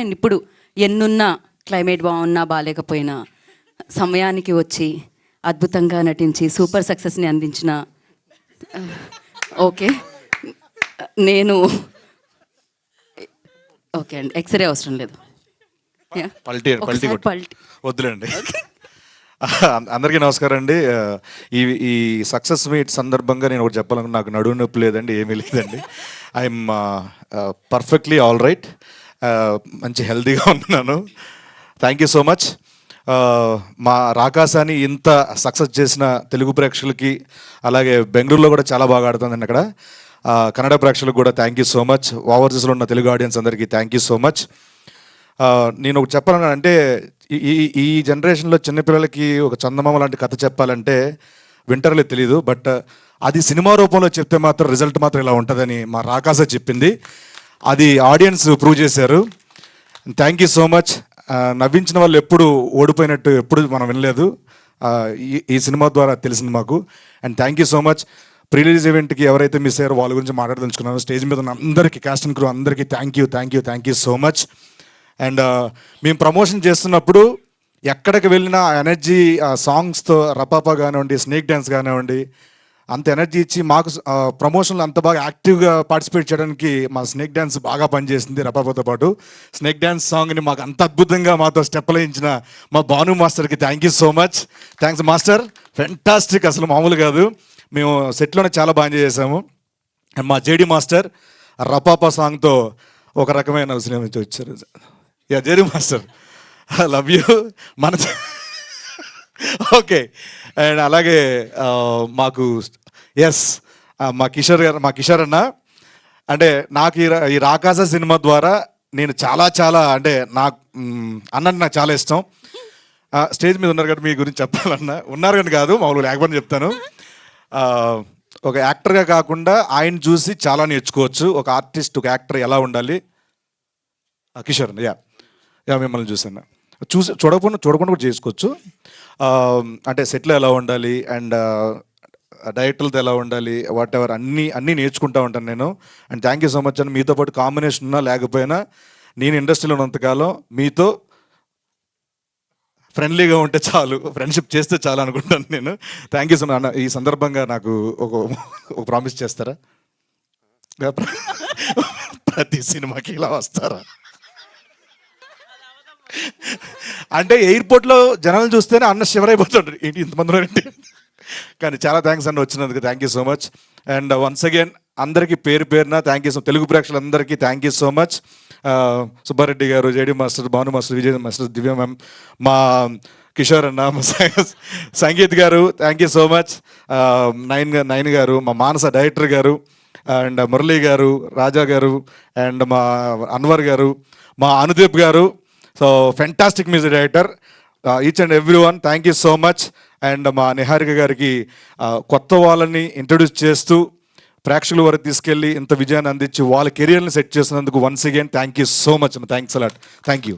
And ఇప్పుడు ఎన్నున్నా climate బాగున్నా బాగాలేకపోయినా సమయానికి వచ్చి అద్భుతంగా నటించి సూపర్ సక్సెస్ని అందించిన ఓకే నేను ఓకే అండి ఎక్స్రే అవసరం లేదు వద్దులేండి. అందరికీ నమస్కారం అండి. ఈ సక్సెస్ మీట్ సందర్భంగా నేను ఒకటి చెప్పాలను. నాకు నడువు నొప్పి లేదండి, ఏమీ లేదండి. I'm perfectly all right. మంచి హెల్తీగా ఉన్నాను. Thank you so much. మా రాకాసాని ఇంత సక్సెస్ చేసిన తెలుగు ప్రేక్షకులకి, అలాగే బెంగళూరులో కూడా చాలా బాగా ఆడుతుందండి అక్కడ. కన్నడ ప్రేక్షకులకు కూడా థ్యాంక్ యూ సో మచ్. ఓవర్సీస్లో ఉన్న తెలుగు ఆడియన్స్ అందరికీ థ్యాంక్ యూ సో మచ్. నేను ఒకటి చెప్పాలను అంటే, ఈ జనరేషన్లో చిన్నపిల్లలకి ఒక చందమామ లాంటి కథ చెప్పాలంటే వింటర్లే తెలీదు, బట్ అది సినిమా రూపంలో చెప్తే మాత్రం రిజల్ట్ మాత్రం ఇలా ఉంటుందని మా రాకాస చెప్పింది. అది ఆడియన్స్ ప్రూవ్ చేశారు. Thank you so much. నవ్వించిన వాళ్ళు ఎప్పుడు ఓడిపోయినట్టు ఎప్పుడు మనం వినలేదు. ఈ సినిమా ద్వారా తెలిసింది మాకు. And thank you so much. Pre release ఈవెంట్కి ఎవరైతే మిస్ అయ్యారో వాళ్ళ గురించి మాట్లాడదలుచుకున్నాను. స్టేజ్ మీద ఉన్న అందరికీ, కాస్ట్ అండ్ క్రూ అందరికీ thank you so much. And మేము ప్రమోషన్ చేస్తున్నప్పుడు ఎక్కడికి వెళ్ళినా ఎనర్జీ, సాంగ్స్తో రపాపా కానివ్వండి, స్నేక్ డ్యాన్స్ కానివ్వండి, అంత ఎనర్జీ ఇచ్చి మాకు ప్రమోషన్లో అంత బాగా యాక్టివ్గా పార్టిసిపేట్ చేయడానికి మా స్నేక్ డ్యాన్స్ బాగా పనిచేసింది. రపాపాతో పాటు స్నేక్ డ్యాన్స్ సాంగ్ని మాకు అంత అద్భుతంగా మాతో స్టెప్లు ఇచ్చిన మా భాను మాస్టర్కి thank you so much. Thanks master, fantastic, అసలు మామూలు కాదు. మేము సెట్లోనే చాలా బాగా ఎంజాయ్ చేసాము. అండ్ మా జేడి మాస్టర్ రపాపా సాంగ్తో ఒక రకమైన సినిమా నుంచి వచ్చారు. JD master, I love you. మన ఓకే. అండ్ అలాగే మాకు మా కిషోర్ అన్న, అంటే నాకు ఈ రాకాస సినిమా ద్వారా నేను చాలా అంటే నాకు అన్నట్టు నాకు చాలా ఇష్టం. స్టేజ్ మీద ఉన్నారు కాబట్టి మీ గురించి చెప్పాలన్నా, ఉన్నారు కానీ కాదు మామూలు లేకపోతే చెప్తాను. ఒక యాక్టర్గా కాకుండా ఆయన చూసి చాలా నేర్చుకోవచ్చు. ఒక ఆర్టిస్ట్, ఒక యాక్టర్ ఎలా ఉండాలి. కిషోర్ మిమ్మల్ని చూసాను, చూడకుండా కూడా చేసుకోవచ్చు. అంటే సెట్లో ఎలా ఉండాలి అండ్ డైరెక్టర్లతో ఎలా ఉండాలి, వాట్ ఎవర్ అన్నీ నేర్చుకుంటూ ఉంటాను నేను. And thank you so much. అని మీతో పాటు కాంబినేషన్ ఉన్నా లేకపోయినా నేను ఇండస్ట్రీలో ఉన్నంతకాలం మీతో ఫ్రెండ్లీగా ఉంటే చాలు, ఫ్రెండ్షిప్ చేస్తే చాలు అనుకుంటాను నేను. Thank you so much. ఈ సందర్భంగా నాకు ఒక ప్రామిస్ చేస్తారా? ప్రతి సినిమాకి ఇలా వస్తారా? అంటే ఎయిర్పోర్ట్లో జనాలను చూస్తేనే అన్న శివరైపోతాడు, ఏంటి ఇంతమంది ఏంటి. కానీ చాలా థ్యాంక్స్ అన్న వచ్చినందుకు. Thank you so much. And once again అందరికీ పేరున థ్యాంక్ యూ సో, తెలుగు ప్రేక్షకులందరికీ thank you so much. Subbareddy గారు, JD master, Bhanu master, Vijay master, Divya ma'am, మా కిషోర్ అన్న, మా సంగీత్ గారు థ్యాంక్ యూ సో మచ్. నైన్ గారు, మా మానస డైరెక్టర్ గారు, అండ్ మురళీ గారు, రాజా గారు, అండ్ మా అన్వర్ గారు, మా అనుదీప్ గారు. So fantastic music director. Each and every one thank you so much. And మా నిహారిక గారికి కొత్త వాళ్ళని ఇంట్రడ్యూస్ చేస్తూ ప్రేక్షకుల వరకు తీసుకెళ్ళి ఇంత విజయాన్ని అందించి వాళ్ళ కెరియర్ని సెట్ చేసినందుకు once again thank you so much. Thanks a lot. Thank you.